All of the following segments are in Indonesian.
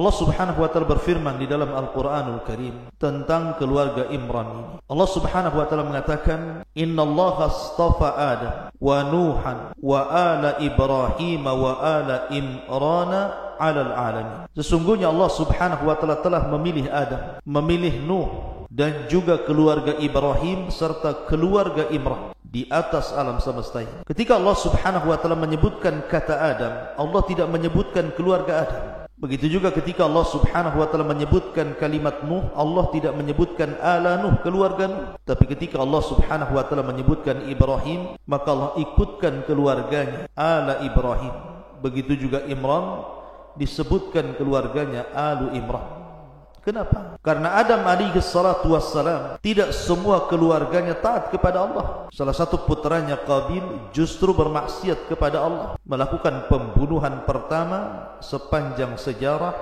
Allah Subhanahu wa taala berfirman di dalam Al-Qur'anul Karim tentang keluarga Imran ini. Allah Subhanahu wa taala mengatakan, "Innallaha astafa Adam wa Nuhan wa ala Ibrahim wa ala Imrana 'alal 'alamin." Sesungguhnya Allah Subhanahu wa taala telah memilih Adam, memilih Nuh dan juga keluarga Ibrahim serta keluarga Imran di atas alam semesta ini. Ketika Allah Subhanahu wa taala menyebutkan kata Adam, Allah tidak menyebutkan keluarga Adam. Begitu juga ketika Allah Subhanahu wa taala menyebutkan kalimat Nuh, Allah tidak menyebutkan ala Nuh, keluarga Nuh. Tapi ketika Allah Subhanahu wa taala menyebutkan Ibrahim, maka Allah ikutkan keluarganya, ala Ibrahim. Begitu juga Imran disebutkan keluarganya, alu Imran. Kenapa? Karena Adam alaihi salatu wassalam tidak semua keluarganya taat kepada Allah. Salah satu putranya Qabil justru bermaksiat kepada Allah, melakukan pembunuhan pertama sepanjang sejarah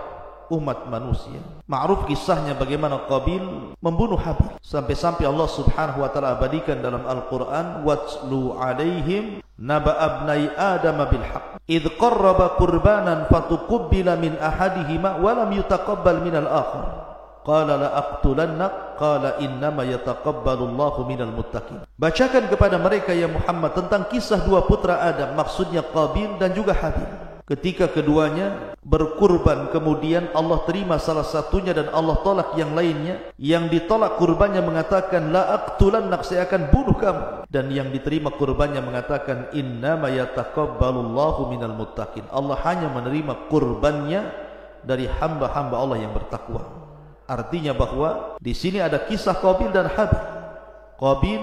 umat manusia. Ma'ruf kisahnya bagaimana Qabil membunuh Habil, sampai-sampai Allah Subhanahu wa taala abadikan dalam Al-Qur'an, "Watslu 'alaihim naba abnai Adam bil haqq idh qarraba qurbanan fatuqabbala min ahadihima wa lam yutaqabbal min al-akhar qala la aqtulannak qala innama yataqabbalu Allahu minal muttaqin." Bacakan kepada mereka ya Muhammad tentang kisah dua putra Adam, maksudnya Qabil dan juga Habil. Ketika keduanya berkurban, kemudian Allah terima salah satunya dan Allah tolak yang lainnya. Yang ditolak kurbannya mengatakan, "La aqtulannak," saya akan bunuh kamu. Dan yang diterima kurbannya mengatakan, "Innama yataqabbalullahu minal muttaqin." Allah hanya menerima kurbannya dari hamba-hamba Allah yang bertakwa. Artinya bahwa di sini ada kisah Qabil dan Habil. Qabil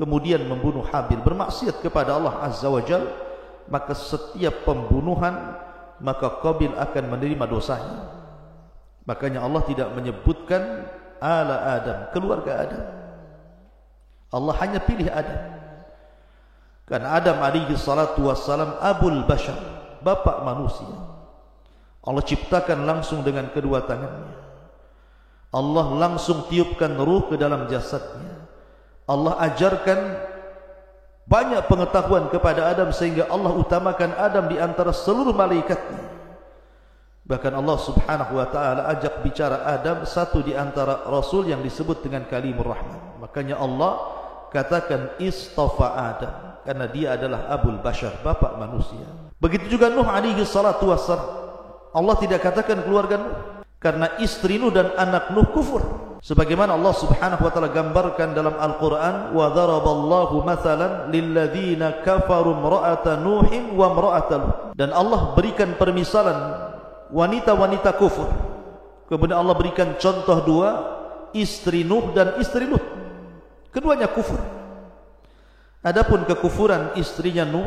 kemudian membunuh Habil, bermaksiat kepada Allah Azza wa Jalla. Maka setiap pembunuhan, maka Qabil akan menerima dosanya. Makanya Allah tidak menyebutkan ala Adam, keluarga Adam. Allah hanya pilih Adam. Karena Adam alaihi salatu wassalam abul bashar, bapak manusia. Allah ciptakan langsung dengan kedua tangannya. Allah langsung tiupkan ruh ke dalam jasadnya. Allah ajarkan banyak pengetahuan kepada Adam sehingga Allah utamakan Adam di antara seluruh malaikatnya. Bahkan Allah Subhanahu wa taala ajak bicara Adam, satu di antara rasul yang disebut dengan Kalimur Rahman. Makanya Allah katakan istafa Adam, karena dia adalah abul bashar, bapak manusia. Begitu juga Nuh alaihi salatu wassalam. Allah tidak katakan keluarga Nuh, karena istri Nuh dan anak Nuh kufur. Sebagaimana Allah Subhanahu wa taala gambarkan dalam Al-Qur'an, "Wa daraballahu mathalan lilladzina kafaru imra'ata Nuhin wa imra'ata Lut." Dan Allah berikan permisalan wanita-wanita kufur. Kemudian Allah berikan contoh dua, istri Nuh dan istri Lut. Keduanya kufur. Adapun kekufuran istrinya Nuh,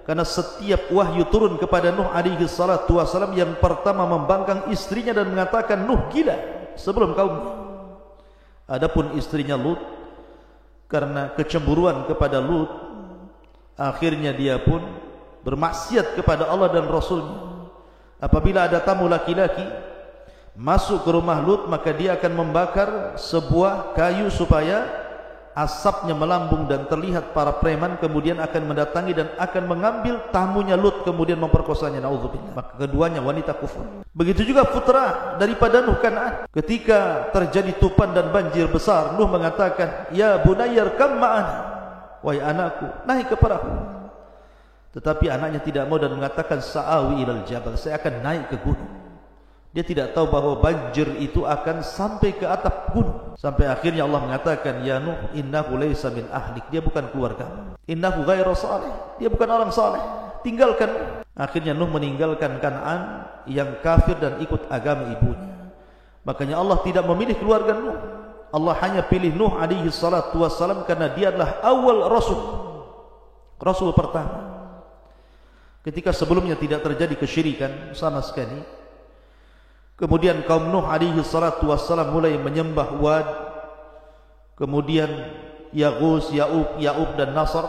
karena setiap wahyu turun kepada Nuh alaihi salatu wasalam, yang pertama membangkang istrinya dan mengatakan, "Nuh gila," sebelum kaumnya. Adapun istrinya Lut, karena kecemburuan kepada Lut, akhirnya dia pun bermaksiat kepada Allah dan Rasulnya. Apabila ada tamu laki-laki masuk ke rumah Lut, maka dia akan membakar sebuah kayu supaya asapnya melambung dan terlihat para preman, kemudian akan mendatangi dan akan mengambil tamunya Lut, kemudian memperkosanya. Naudzubillah. Maka keduanya wanita kufur. Begitu juga putra daripada Nuh, Kan'an. Ketika terjadi tupan dan banjir besar, Nuh mengatakan, "Ya bunayyar kam ma'ana," wahai anakku, naik kepadaku. Tetapi anaknya tidak mau dan mengatakan, "Sa'awi ilal jabal," saya akan naik ke gunung. Dia tidak tahu bahwa banjir itu akan sampai ke atap gunung. Sampai akhirnya Allah mengatakan, "Ya Nuh, innahu laysa min ahlik," dia bukan keluarga. "Innahu ghairu salih," dia bukan orang saleh. Tinggalkan. Akhirnya Nuh meninggalkan Kan'an yang kafir dan ikut agama ibunya. Makanya Allah tidak memilih keluarga Nuh. Allah hanya pilih Nuh alaihi salatu wassalam karena dia adalah awal rasul. Rasul pertama. Ketika sebelumnya tidak terjadi kesyirikan sama sekali. Kemudian kaum Nuh alaihi salatu wassalam mulai menyembah Wad, kemudian Yaghus, Ya'ub dan Nasr,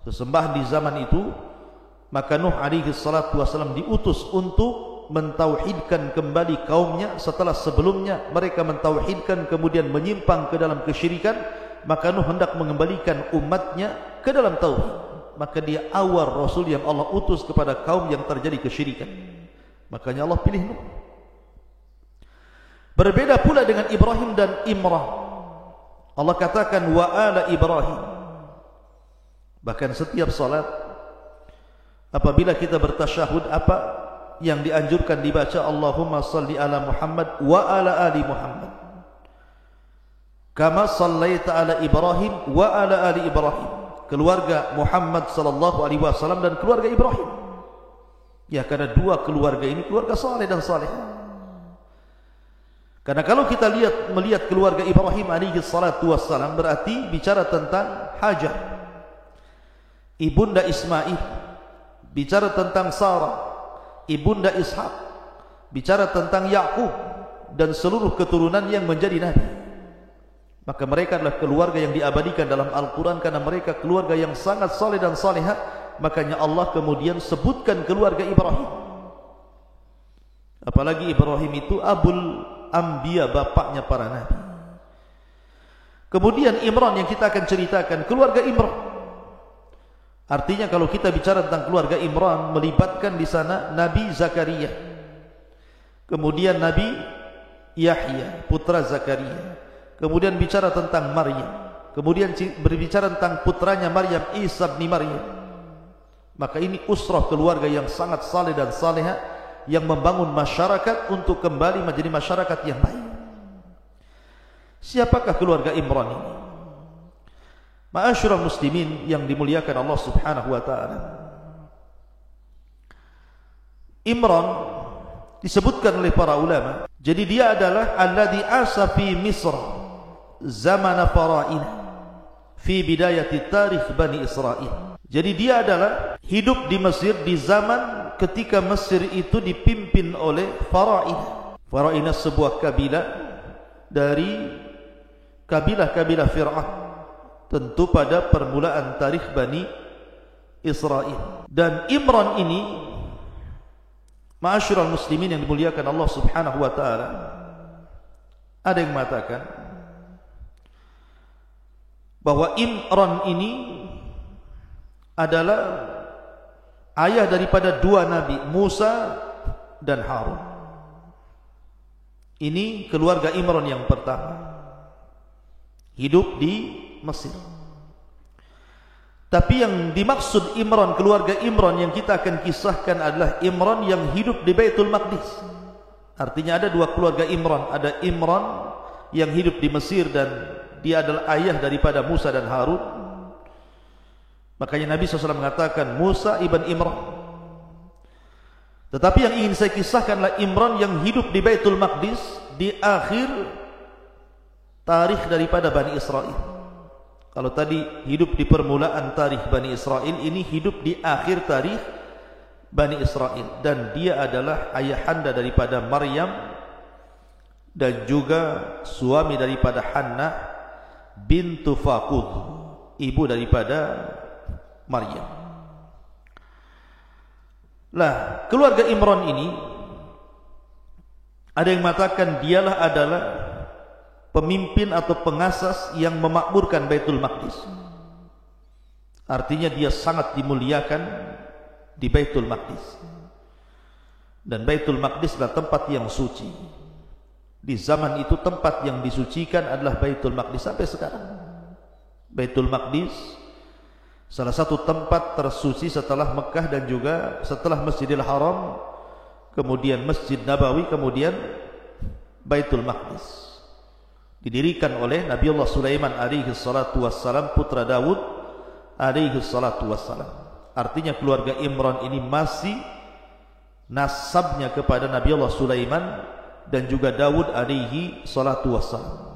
sesembahan di zaman itu. Maka Nuh alaihi salatu wassalam diutus untuk mentauhidkan kembali kaumnya setelah sebelumnya mereka mentauhidkan kemudian menyimpang ke dalam kesyirikan. Maka Nuh hendak mengembalikan umatnya ke dalam tauhid. Maka dia awal rasul yang Allah utus kepada kaum yang terjadi kesyirikan. Makanya Allah pilih Nuh. Berbeda pula dengan Ibrahim dan Imran. Allah katakan wa ala Ibrahim. Bahkan setiap salat apabila kita bertasyahud, apa yang dianjurkan dibaca? Allahumma salli ala Muhammad wa ala ali Muhammad kama sallaita ala Ibrahim wa ala ali Ibrahim. Keluarga Muhammad sallallahu alaihi wasallam dan keluarga Ibrahim. Ya, karena dua keluarga ini keluarga saleh dan saleh. Karena kalau kita melihat keluarga Ibrahim alaihi salatu wassalam, berarti bicara tentang Hajar, ibunda Ismail, bicara tentang Sarah, ibunda Ishak, bicara tentang Yakub dan seluruh keturunan yang menjadi nabi. Maka mereka adalah keluarga yang diabadikan dalam Al-Quran karena mereka keluarga yang sangat saleh dan salihah. Makanya Allah kemudian sebutkan keluarga Ibrahim. Apalagi Ibrahim itu Abul Anbiya, bapaknya para nabi. Kemudian Imran yang kita akan ceritakan, keluarga Imran. Artinya kalau kita bicara tentang keluarga Imran, melibatkan di sana Nabi Zakaria, kemudian Nabi Yahya putra Zakaria, kemudian bicara tentang Maryam, kemudian berbicara tentang putranya Maryam, Isa bin Maryam. Maka ini usrah, keluarga yang sangat saleh dan salehah, yang membangun masyarakat untuk kembali menjadi masyarakat yang baik. Siapakah keluarga Imran ini? Ma'asyiral muslimin yang dimuliakan Allah Subhanahu wa taala. Imran disebutkan oleh para ulama, jadi dia adalah alladzi asa fi Misr zaman fara'in fi bidayati tarikh Bani Israil. Jadi dia adalah hidup di Mesir di zaman ketika Mesir itu dipimpin oleh Fara'in. Fara'in sebuah kabilah dari kabilah-kabilah Fir'aun, tentu pada permulaan tarikh Bani Israil. Dan Imran ini, ma'asyiral muslimin yang dimuliakan Allah Subhanahu wa taala, ada yang mengatakan bahwa Imran ini adalah ayah daripada dua nabi, Musa dan Harun. Ini keluarga Imran yang pertama, hidup di Mesir. Tapi yang dimaksud Imran, keluarga Imran yang kita akan kisahkan adalah Imran yang hidup di Baitul Maqdis. Artinya ada dua keluarga Imran. Ada Imran yang hidup di Mesir dan dia adalah ayah daripada Musa dan Harun. Makanya Nabi SAW mengatakan Musa ibn Imran. Tetapi yang ingin saya kisahkan adalah Imran yang hidup di Baitul Maqdis di akhir tarikh daripada Bani Israel. Kalau tadi hidup di permulaan tarikh Bani Israel, ini hidup di akhir tarikh Bani Israel. Dan dia adalah ayahanda daripada Maryam dan juga suami daripada Hannah bintu Faqud, ibu daripada Maryam. Lah, keluarga Imran ini ada yang mengatakan dialah adalah pemimpin atau pengasas yang memakmurkan Baitul Maqdis. Artinya dia sangat dimuliakan di Baitul Maqdis. Dan Baitul Maqdis adalah tempat yang suci. Di zaman itu tempat yang disucikan adalah Baitul Maqdis sampai sekarang. Baitul Maqdis salah satu tempat tersuci setelah Mekah dan juga setelah Masjidil Haram, kemudian Masjid Nabawi, kemudian Baitul Maqdis. Didirikan oleh Nabi Allah Sulaiman alaihi salatu wassalam, putra Daud alaihi salatu wassalam. Artinya keluarga Imran ini masih nasabnya kepada Nabi Allah Sulaiman dan juga Daud alaihi salatu wassalam.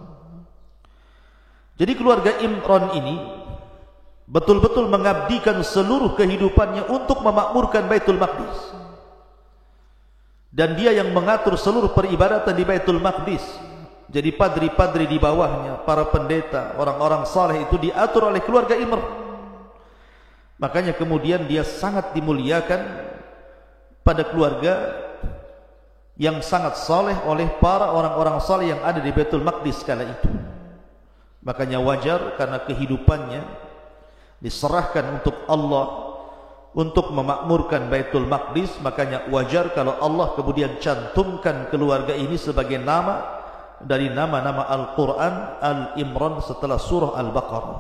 Jadi keluarga Imran ini betul-betul mengabdikan seluruh kehidupannya untuk memakmurkan Baitul Maqdis. Dan dia yang mengatur seluruh peribadatan di Baitul Maqdis. Jadi padri-padri di bawahnya, para pendeta, orang-orang saleh itu diatur oleh keluarga Imran. Makanya kemudian dia sangat dimuliakan pada keluarga yang sangat saleh oleh para orang-orang saleh yang ada di Baitul Maqdis kala itu. Makanya wajar karena kehidupannya diserahkan untuk Allah untuk memakmurkan Baitul Maqdis. Makanya wajar kalau Allah kemudian cantumkan keluarga ini sebagai nama dari nama-nama Al-Quran Al-Imran setelah surah Al-Baqarah.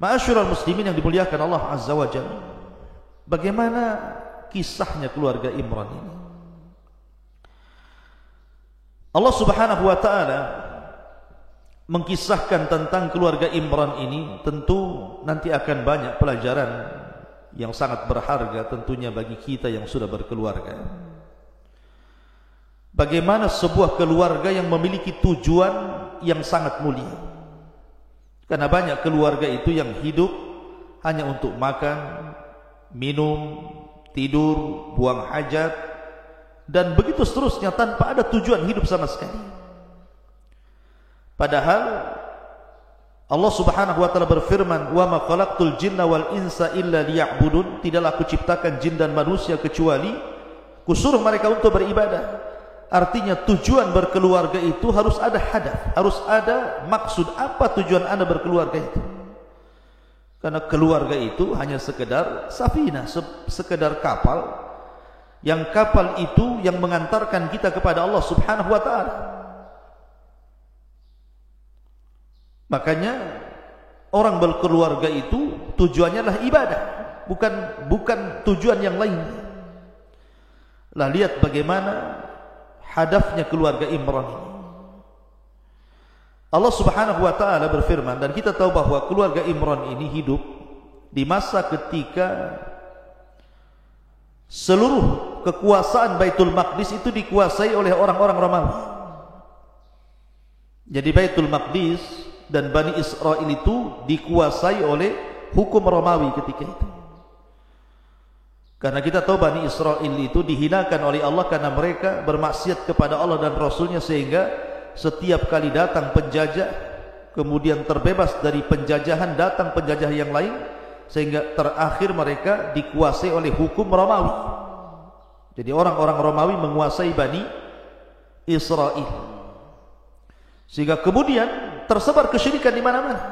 Ma'asyiral muslimin yang dimuliakan Allah Azza wa Jalla, bagaimana kisahnya keluarga Imran ini? Allah Subhanahu wa ta'ala mengkisahkan tentang keluarga Imran ini, tentu nanti akan banyak pelajaran yang sangat berharga tentunya bagi kita yang sudah berkeluarga. Bagaimana sebuah keluarga yang memiliki tujuan yang sangat mulia. Karena banyak keluarga itu yang hidup hanya untuk makan, minum, tidur, buang hajat, dan begitu seterusnya tanpa ada tujuan hidup sama sekali. Padahal Allah Subhanahu wa ta'ala berfirman, "Wa ma khalaqtul jinna wal insa illa liya'budun." Tidaklah aku ciptakan jin dan manusia kecuali kusuruh mereka untuk beribadah. Artinya tujuan berkeluarga itu harus ada hadaf, harus ada maksud. Apa tujuan Anda berkeluarga itu? Karena keluarga itu hanya sekedar safinah, sekedar kapal, yang kapal itu yang mengantarkan kita kepada Allah Subhanahu wa ta'ala. Makanya orang berkeluarga itu tujuannya adalah ibadah, bukan tujuan yang lain. Lah lihat bagaimana hadafnya keluarga Imran ini. Allah Subhanahu wa ta'ala berfirman, dan kita tahu bahwa keluarga Imran ini hidup di masa ketika seluruh kekuasaan Baitul Maqdis itu dikuasai oleh orang-orang Romawi. Jadi Baitul Maqdis dan Bani Israel itu dikuasai oleh hukum Romawi ketika itu. Karena kita tahu Bani Israel itu dihinakan oleh Allah karena mereka bermaksiat kepada Allah dan Rasulnya, sehingga setiap kali datang penjajah kemudian terbebas dari penjajahan, datang penjajah yang lain, sehingga terakhir mereka dikuasai oleh hukum Romawi. Jadi orang-orang Romawi menguasai Bani Israel, sehingga kemudian tersebar kesyirikan di mana-mana.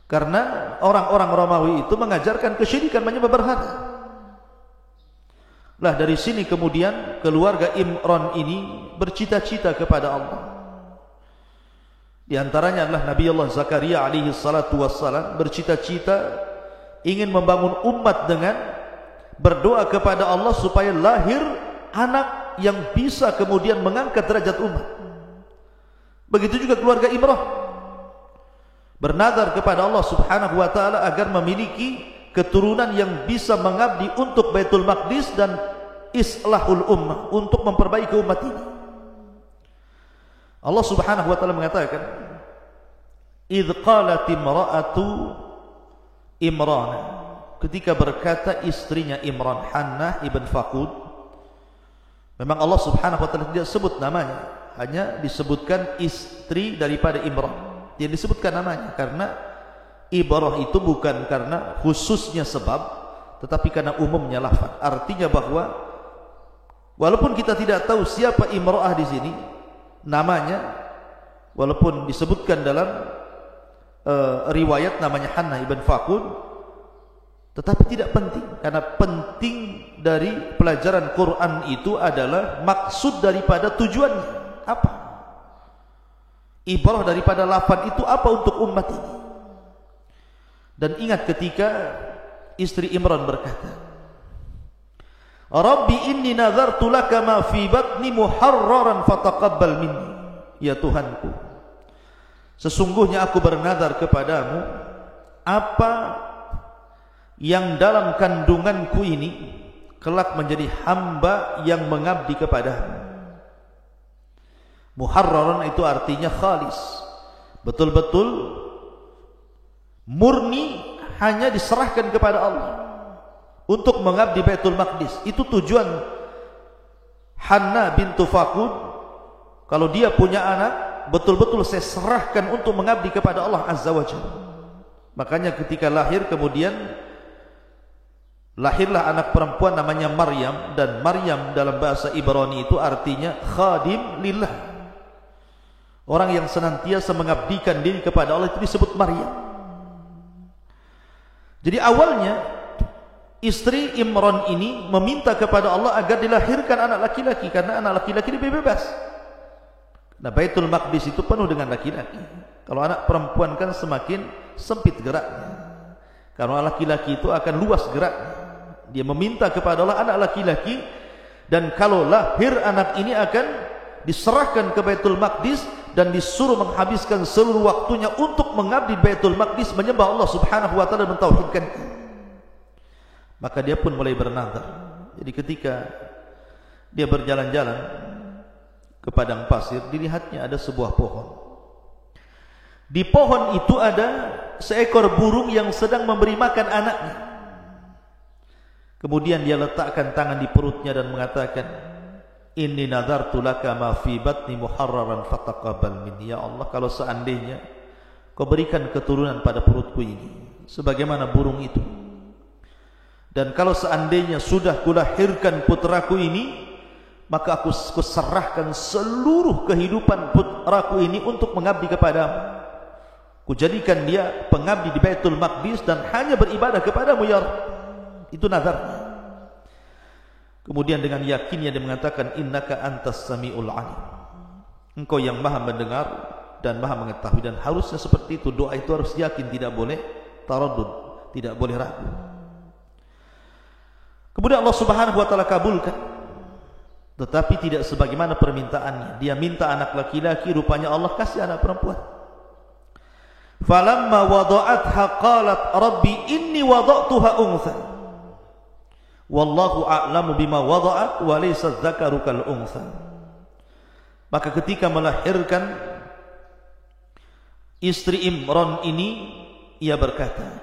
Karena orang-orang Romawi itu mengajarkan kesyirikan, menyembah berhala. Lah dari sini kemudian keluarga Imran ini bercita-cita kepada Allah. Di antaranya adalah Nabi Allah Zakaria alaihi salatu wassalam bercita-cita ingin membangun umat dengan berdoa kepada Allah supaya lahir anak yang bisa kemudian mengangkat derajat umat. Begitu juga keluarga Imran bernadar kepada Allah Subhanahu wa ta'ala agar memiliki keturunan yang bisa mengabdi untuk Baitul Maqdis dan islahul ummah, untuk memperbaiki umat ini. Allah Subhanahu wa ta'ala mengatakan, "Idz qalat imra'atu Imran," ketika berkata istrinya Imran, Hannah ibn Faqud. Memang Allah Subhanahu wa ta'ala tidak sebut namanya, hanya disebutkan istri daripada Imran. Dia disebutkan namanya karena ibarah itu bukan karena khususnya sebab, tetapi karena umumnya lafaz. Artinya bahwa walaupun kita tidak tahu siapa imra'ah di sini namanya, walaupun disebutkan dalam riwayat namanya Hannah ibn Faqud, tetapi tidak penting, karena penting dari pelajaran Quran itu adalah maksud daripada tujuannya apa, ibarah daripada lafaz itu apa untuk umat ini. Dan ingat ketika istri Imran berkata, "Rabbi inni nazartu laka ma fi batni muharraran fataqabbal minni." Ya Tuhanku, sesungguhnya aku bernazar kepadamu apa yang dalam kandunganku ini kelak menjadi hamba yang mengabdi kepadamu. Muharraran itu artinya khalis, betul-betul murni, hanya diserahkan kepada Allah untuk mengabdi Baitul Maqdis. Itu tujuan Hannah bintu Faqud. Kalau dia punya anak, betul-betul saya serahkan untuk mengabdi kepada Allah Azza wa Jalla. Makanya ketika lahir kemudian lahirlah anak perempuan namanya Maryam, dan Maryam dalam bahasa Ibrani itu artinya khadim lillah. Orang yang senantiasa mengabdikan diri kepada Allah itu disebut Maryam. Jadi awalnya istri Imran ini meminta kepada Allah agar dilahirkan anak laki-laki, karena anak laki-laki lebih bebas. Nah, Baitul Maqdis itu penuh dengan laki-laki. Kalau anak perempuan kan semakin sempit geraknya. Kalau laki-laki itu akan luas geraknya. Dia meminta kepada Allah anak laki-laki, dan kalau lahir anak ini akan diserahkan ke Baitul Maqdis dan disuruh menghabiskan seluruh waktunya untuk mengabdi Baitul Maqdis, menyembah Allah Subhanahu wa taala dan mentauhidkan. Maka dia pun mulai bernazar. Jadi ketika dia berjalan-jalan ke padang pasir, dilihatnya ada sebuah pohon. Di pohon itu ada seekor burung yang sedang memberi makan anaknya. Kemudian dia letakkan tangan di perutnya dan mengatakan, inni nadartu laka ma fi batni muharraran fataqabbal minni. Ya Allah, kalau seandainya kau berikan keturunan pada perutku ini sebagaimana burung itu, dan kalau seandainya sudah kulahirkan putraku ini, maka aku serahkan seluruh kehidupan putraku ini untuk mengabdi kepadamu. Kujadikan dia pengabdi di Baitul Maqdis dan hanya beribadah kepadamu ya Rabb. Itu nazarnya. Kemudian dengan yakinnya dia mengatakan, innaka antas samiul alim. Engkau yang maha mendengar dan maha mengetahui. Dan harusnya seperti itu. Doa itu harus yakin, tidak boleh taraddud, tidak boleh ragu. Kemudian Allah Subhanahu wa taala kabulkan, tetapi tidak sebagaimana permintaannya. Dia minta anak laki-laki, rupanya Allah kasih anak perempuan. Falamma wada'atha qalat rabbi inni wada'tuha untha wallahu a'lamu bima wada'at wa laysa dzakaru kal untha. Maka ketika melahirkan istri Imran ini, ia berkata,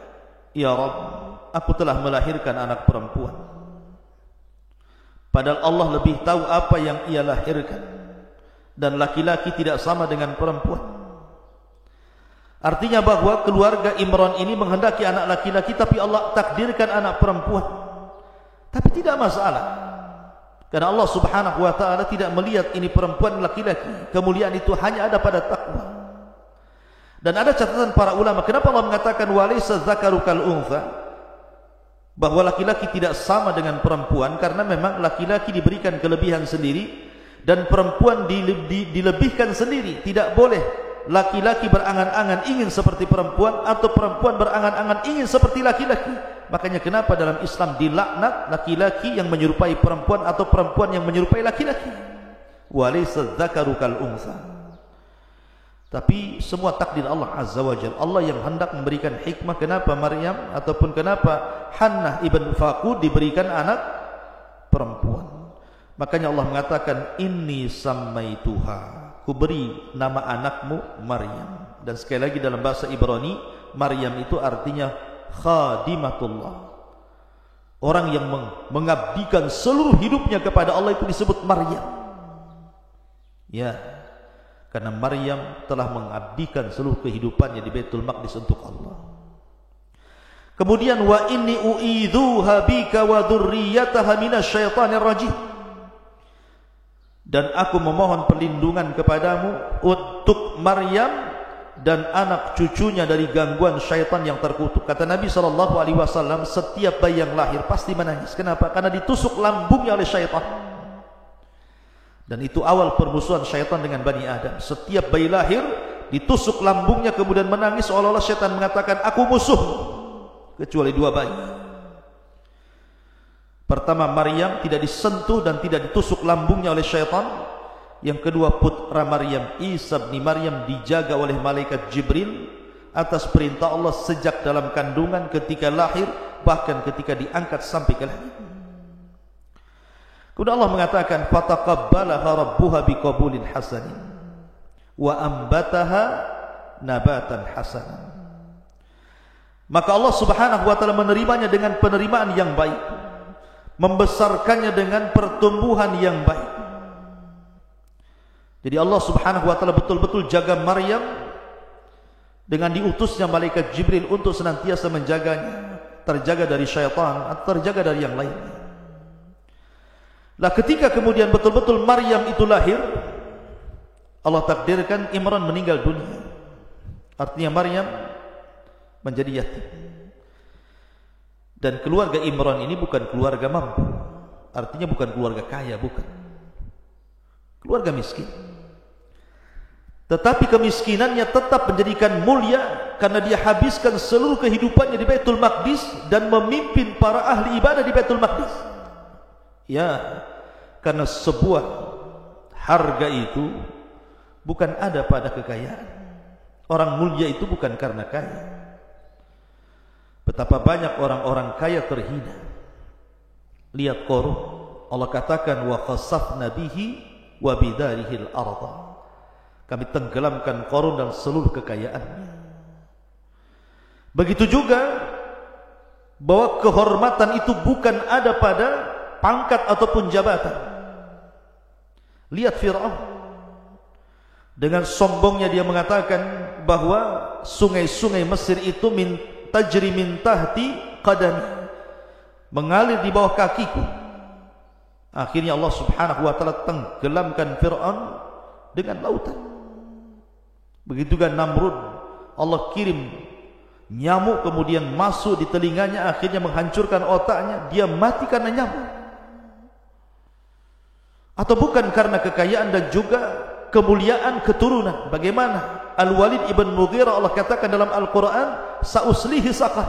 ya Rabb, aku telah melahirkan anak perempuan. Padahal Allah lebih tahu apa yang ia lahirkan, dan laki-laki tidak sama dengan perempuan. Artinya bahwa keluarga Imran ini menghendaki anak laki-laki, tapi Allah takdirkan anak perempuan. Tapi tidak masalah, karena Allah Subhanahu wa taala tidak melihat ini perempuan laki-laki. Kemuliaan itu hanya ada pada takwa. Dan ada catatan para ulama, kenapa Allah mengatakan walaysa dzakaru kal untha, bahwa laki-laki tidak sama dengan perempuan, karena memang laki-laki diberikan kelebihan sendiri dan perempuan dilebihkan sendiri. Tidak boleh laki-laki berangan-angan ingin seperti perempuan atau perempuan berangan-angan ingin seperti laki-laki. Makanya kenapa dalam Islam dilaknat laki-laki yang menyerupai perempuan atau perempuan yang menyerupai laki-laki. Walaysa dzakaru kal untha. Tapi semua takdir Allah Azza wa Jalla. Allah yang hendak memberikan hikmah kenapa Maryam ataupun kenapa Hannah ibn Faqud diberikan anak perempuan. Makanya Allah mengatakan, inni sammaituha, ku beri nama anakmu Maryam. Dan sekali lagi dalam bahasa Ibrani, Maryam itu artinya khadimatullah. Orang yang mengabdikan seluruh hidupnya kepada Allah itu disebut Maryam. Ya, karena Maryam telah mengabdikan seluruh kehidupannya di Baitul Maqdis untuk Allah. Kemudian wa inni u'idzuha bika wa dzurriyyataha minasyaitonir rajim. Dan aku memohon perlindungan kepadamu untuk Maryam dan anak cucunya dari gangguan syaitan yang terkutuk. Kata Nabi SAW, setiap bayi yang lahir pasti menangis. Kenapa? Karena ditusuk lambungnya oleh syaitan. Dan itu awal permusuhan syaitan dengan Bani Adam. Setiap bayi lahir ditusuk lambungnya kemudian menangis, seolah-olah syaitan mengatakan aku musuhmu. Kecuali dua bayi. Pertama, Maryam tidak disentuh dan tidak ditusuk lambungnya oleh syaitan. Yang kedua, putra Maryam, Isa bin Maryam, dijaga oleh malaikat Jibril atas perintah Allah sejak dalam kandungan, ketika lahir, bahkan ketika diangkat sampai ke langit. Kemudian Allah mengatakan, fataqabbalaha rabbuha biqabulin hasanin wa ambataha nabatan hasanan. Maka Allah Subhanahu wa taala menerimanya dengan penerimaan yang baik, membesarkannya dengan pertumbuhan yang baik. Jadi Allah Subhanahu wa taala betul-betul jaga Maryam dengan diutusnya malaikat Jibril untuk senantiasa menjaganya, terjaga dari syaitan atau terjaga dari yang lainnya. Nah, ketika kemudian betul-betul Maryam itu lahir, Allah takdirkan Imran meninggal dunia. Artinya Maryam menjadi yatim. Dan keluarga Imran ini bukan keluarga mampu. Artinya bukan keluarga kaya, bukan. Keluarga miskin. tetapi kemiskinannya tetap menjadikan mulia karena dia habiskan seluruh kehidupannya di Baitul Maqdis dan memimpin para ahli ibadah di Baitul Maqdis. Ya, karena sebuah harga itu bukan ada pada kekayaan. Orang mulia itu bukan karena kaya. Betapa banyak orang-orang kaya terhina. Lihat Qarun, Allah katakan wa khasafna bihi wa bidarihi al-ardh. Kami tenggelamkan Qarun dan seluruh kekayaannya. Begitu juga bahwa kehormatan itu bukan ada pada pangkat ataupun jabatan. Lihat Fir'aun, dengan sombongnya dia mengatakan bahwa sungai-sungai Mesir itu tajri min tahti qadami, mengalir di bawah kakiku. Akhirnya Allah Subhanahu wa taala tenggelamkan Fir'aun dengan lautan. Begitu juga Namrud, Allah kirim nyamuk kemudian masuk di telinganya, akhirnya menghancurkan otaknya, dia mati karena nyamuk. Atau bukan karena kekayaan dan juga kemuliaan keturunan. Bagaimana Al-Walid ibn Mughirah, Allah katakan dalam Al-Quran, sa'uslihi saqar.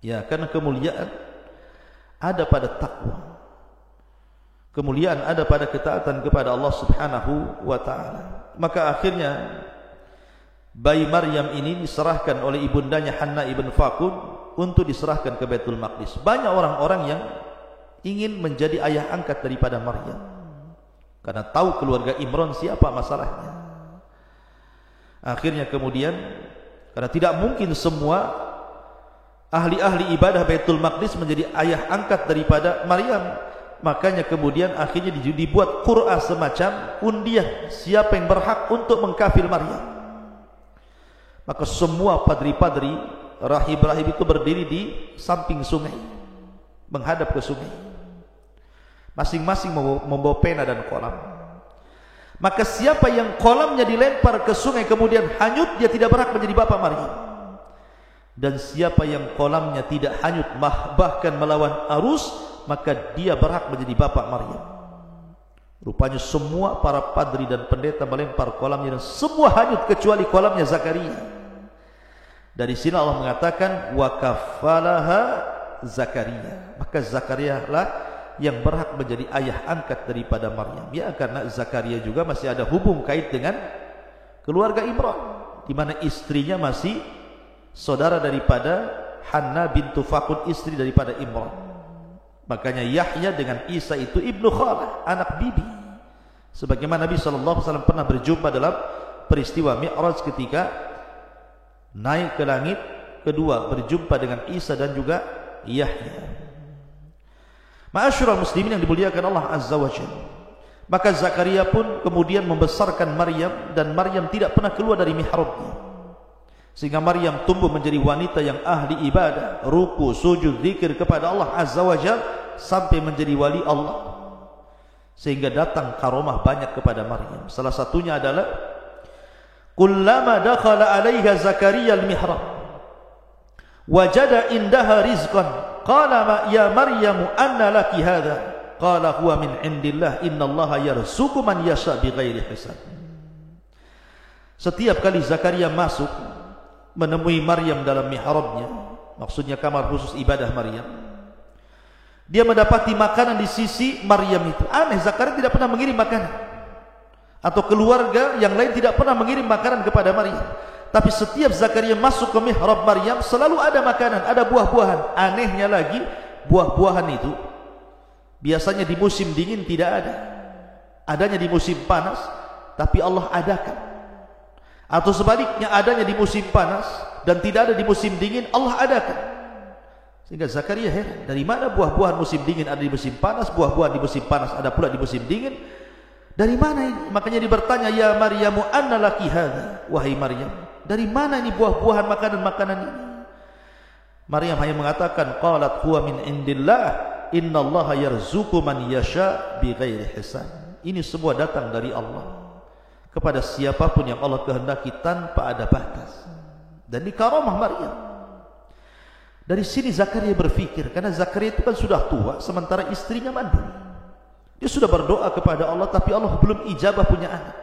Ya, karena kemuliaan ada pada takwa, kemuliaan ada pada ketaatan kepada Allah Subhanahu wa ta'ala. Maka akhirnya bayi Maryam ini diserahkan oleh ibundanya Hanna ibn Fakun untuk diserahkan ke Baitul Maqdis. Banyak orang-orang yang ingin menjadi ayah angkat daripada Maryam karena tahu keluarga Imran siapa masalahnya. Akhirnya kemudian, karena tidak mungkin semua ahli-ahli ibadah Baitul Maqdis menjadi ayah angkat daripada Maryam, makanya kemudian akhirnya dibuat qur'ah, semacam undian siapa yang berhak untuk mengkafil Maryam. Maka semua padri-padri, rahib-rahib itu berdiri di samping sungai, menghadap ke sungai, masing-masing membawa pena dan kolam. Maka siapa yang kolamnya dilempar ke sungai kemudian hanyut, dia tidak berhak menjadi bapak Maryam. Dan siapa yang kolamnya tidak hanyut bahkan melawan arus, maka dia berhak menjadi bapak Maryam. Rupanya semua para padri dan pendeta melempar kolamnya dan semua hanyut kecuali kolamnya Zakaria. Dari sini Allah mengatakan wa kafalaha Zakaria, maka Zakaria lah yang berhak menjadi ayah angkat daripada Maryam. Ya, karena Zakaria juga masih ada hubung kait dengan keluarga Imran, di mana istrinya masih saudara daripada Hanna bintu Fakun, istri daripada Imran. Makanya Yahya dengan Isa itu ibnu Khalah, anak bibi. Sebagaimana Nabi SAW pernah berjumpa dalam peristiwa Mi'raj ketika naik ke langit kedua, berjumpa dengan Isa dan juga Yahya. Ma'asyiral muslimin yang dimuliakan Allah Azza wa Jalla, maka Zakaria pun kemudian membesarkan Maryam, dan Maryam tidak pernah keluar dari mihrabnya, sehingga Maryam tumbuh menjadi wanita yang ahli ibadah, ruku, sujud, zikir kepada Allah Azza wa Jalla, sampai menjadi wali Allah. Sehingga datang karomah banyak kepada Maryam. Salah satunya adalah kullama dakhala 'alaiha Zakaria al-mihrab wajada indaha rizqan qala ya Maryamu anna laki hadha qala huwa min indillah innallaha yarzuqu man yasha bighairi hisab. Setiap kali Zakaria masuk menemui Maryam dalam mihrabnya, maksudnya kamar khusus ibadah Maryam, dia mendapati makanan di sisi Maryam itu. Aneh, Zakaria tidak pernah mengirim makanan, atau keluarga yang lain tidak pernah mengirim makanan kepada Maryam. Tapi setiap Zakaria masuk ke mihrab Maryam, selalu ada makanan, ada buah-buahan. Anehnya lagi, buah-buahan itu biasanya di musim dingin tidak ada, adanya di musim panas, tapi Allah adakan. Atau sebaliknya, adanya di musim panas dan tidak ada di musim dingin, Allah adakan. Sehingga Zakaria heran, dari mana buah-buahan musim dingin ada di musim panas, buah-buahan di musim panas ada pula di musim dingin, dari mana ini? Makanya dia bertanya, ya Maryamu anna laki hadha, wahai Maryam, dari mana ini buah-buahan makanan-makanan ini? Maryam hanya mengatakan, qalat huwa min indillah innallaha yarzuqu man yasha bighairi hisab. Ini semua datang dari Allah kepada siapapun yang Allah kehendaki tanpa ada batas. Dan ini karamah Maryam. Dari sini Zakaria berpikir, karena Zakaria itu kan sudah tua, sementara istrinya mandul. Dia sudah berdoa kepada Allah, tapi Allah belum ijabah punya anak.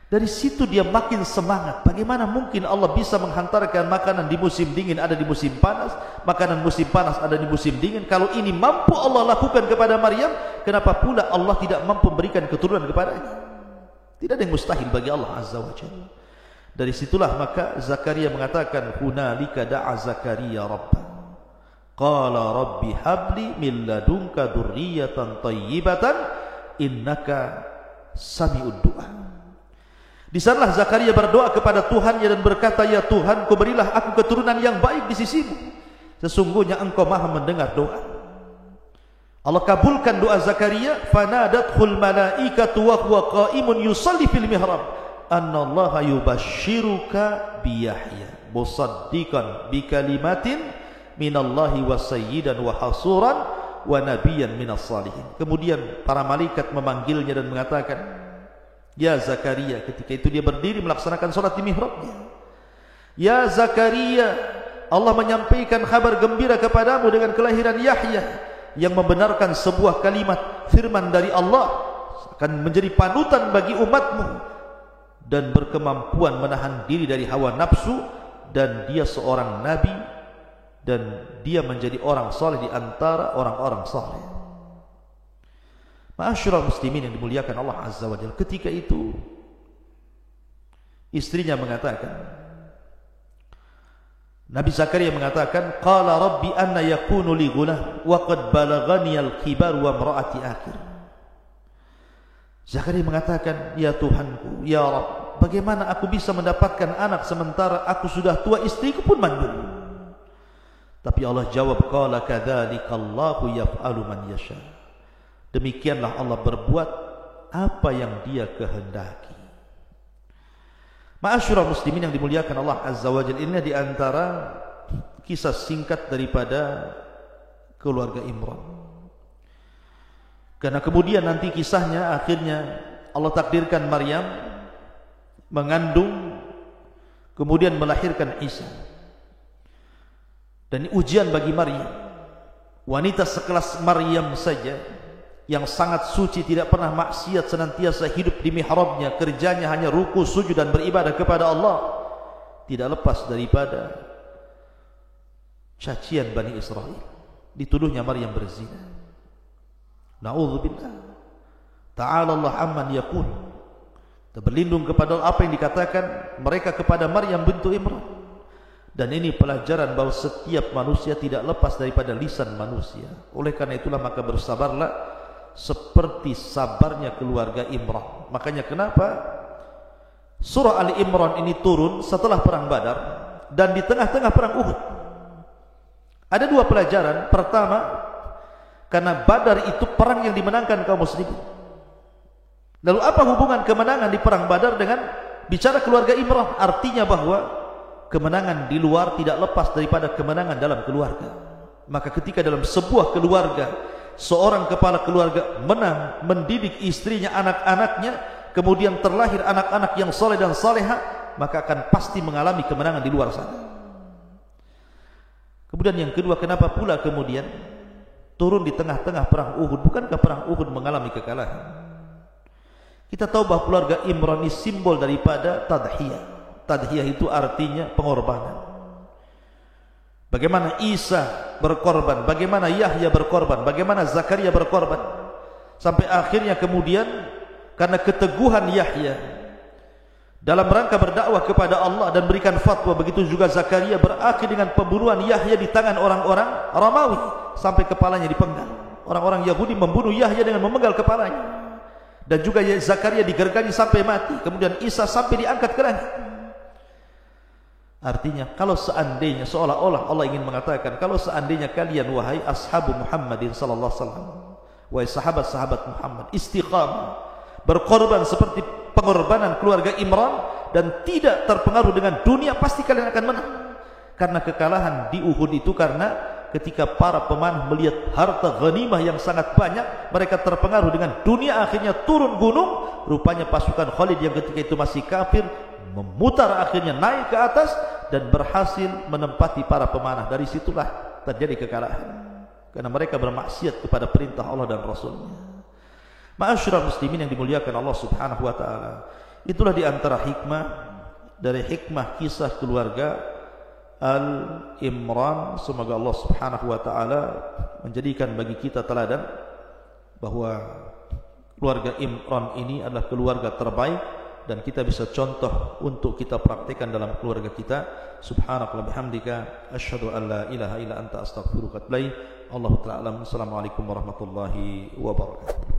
Dari situ dia makin semangat. Bagaimana mungkin Allah bisa menghantarkan makanan di musim dingin ada di musim panas, makanan musim panas ada di musim dingin? Kalau ini mampu Allah lakukan kepada Maryam, kenapa pula Allah tidak mampu memberikan keturunan kepadanya? Tidak ada yang mustahil bagi Allah Azza wa Jalla. Dari situlah maka Zakaria mengatakan, hunalika da'a Zakaria rabbah, qala rabbi habli min ladunka dzurriyyatan thayyibatan innaka sami'ud du'a. Di sanalah Zakaria berdoa kepada Tuhannya dan berkata, ya Tuhan, berilah aku keturunan yang baik di sisimu. Sesungguhnya Engkau Maha mendengar doa. Allah kabulkan doa Zakaria. Fanadathul malaikatu wa huwa qa'imun yusalli fil mihrab, annallaha yubashshiruka bi Yahya musaddiqan bi kalimatin minallahi wa sayyidan wa hasuran wa nabiyyan minas salihin. Kemudian para malaikat memanggilnya dan mengatakan, ya Zakaria. Ketika itu dia berdiri melaksanakan sholat di mihrabnya. Ya Zakaria, Allah menyampaikan kabar gembira kepadamu dengan kelahiran Yahya yang membenarkan sebuah kalimat firman dari Allah, akan menjadi panutan bagi umatmu dan berkemampuan menahan diri dari hawa nafsu, dan dia seorang nabi dan dia menjadi orang saleh di antara orang-orang saleh. Ma'asyiral muslimin yang dimuliakan Allah Azza wa Jalla, ketika itu istrinya mengatakan, Nabi Zakaria mengatakan, qala rabbi anna yakunu li ghulam wa qad balaghani al-kibar wa imraati akhir. Zakaria mengatakan, ya Tuhanku, ya Rabb, bagaimana aku bisa mendapatkan anak sementara aku sudah tua, istriku pun mandul? Tapi Allah jawab, qala kadzalika Allahu yaf'alu man yasha. Demikianlah Allah berbuat apa yang dia kehendaki. Ma'asyiral muslimin yang dimuliakan Allah Azza wa Jalla, ini di antara kisah singkat daripada keluarga Imran. Karena kemudian nanti kisahnya akhirnya Allah takdirkan Maryam mengandung, kemudian melahirkan Isa. Dan ini ujian bagi Maryam. Wanita sekelas Maryam saja, yang sangat suci, tidak pernah maksiat, senantiasa hidup di mihrabnya, kerjanya hanya ruku, sujud dan beribadah kepada Allah, tidak lepas daripada cacian Bani Israel. Dituduhnya Maryam berzina. Na'udzubillah. Ta'ala Allah amman yaqul. Kita berlindung kepada apa yang dikatakan mereka kepada Maryam bintu Imran. Dan ini pelajaran bahwa setiap manusia tidak lepas daripada lisan manusia. Oleh karena itulah maka bersabarlah seperti sabarnya keluarga Imran. Makanya kenapa surah Ali Imran ini turun setelah perang Badar dan di tengah-tengah perang Uhud. Ada dua pelajaran. Pertama, karena Badar itu perang yang dimenangkan kaum muslimin. Lalu apa hubungan kemenangan di perang Badar dengan bicara keluarga Imran? Artinya bahwa kemenangan di luar tidak lepas daripada kemenangan dalam keluarga. Maka ketika dalam sebuah keluarga seorang kepala keluarga menang mendidik istrinya, anak-anaknya, kemudian terlahir anak-anak yang soleh dan soleha, maka akan pasti mengalami kemenangan di luar sana. Kemudian yang kedua, kenapa pula kemudian turun di tengah-tengah perang Uhud? Bukankah perang Uhud mengalami kekalahan? Kita tahu bahwa keluarga Imran ini simbol daripada tadhiyah. Tadhiyah itu artinya pengorbanan. Bagaimana Isa berkorban, bagaimana Yahya berkorban, bagaimana Zakaria berkorban, sampai akhirnya kemudian karena keteguhan Yahya dalam rangka berdakwah kepada Allah dan berikan fatwa, begitu juga Zakaria, berakhir dengan pembunuhan Yahya di tangan orang-orang Romawi sampai kepalanya dipenggal. Orang-orang Yahudi membunuh Yahya dengan memenggal kepalanya, dan juga Zakaria digergaji sampai mati, kemudian Isa sampai diangkat ke langit. Artinya kalau seandainya, seolah-olah Allah ingin mengatakan, kalau seandainya kalian wahai ashabu Muhammadin sallallahu alaihi wasallam, wahai sahabat-sahabat Muhammad, istiqamah, berkorban seperti pengorbanan keluarga Imran dan tidak terpengaruh dengan dunia, pasti kalian akan menang. Karena kekalahan di Uhud itu karena ketika para pemanah melihat harta ghanimah yang sangat banyak, mereka terpengaruh dengan dunia, akhirnya turun gunung. Rupanya pasukan Khalid yang ketika itu masih kafir memutar, akhirnya naik ke atas dan berhasil menempati para pemanah. Dari situlah terjadi kekalahan karena mereka bermaksiat kepada perintah Allah dan Rasulnya. Ma'asyiral muslimin yang dimuliakan Allah Subhanahu wa taala, Itulah di antara hikmah dari hikmah kisah keluarga Al-Imran. Semoga Allah Subhanahu wa taala menjadikan bagi kita teladan bahwa keluarga Imran ini adalah keluarga terbaik dan kita bisa contoh untuk kita praktikkan dalam keluarga kita. Subhanakallahumma bihamdika asyhadu an la ilaha illa anta astaghfiruka wa atubu ilaik. Allahu ta'ala alam. Assalamualaikum warahmatullahi wabarakatuh.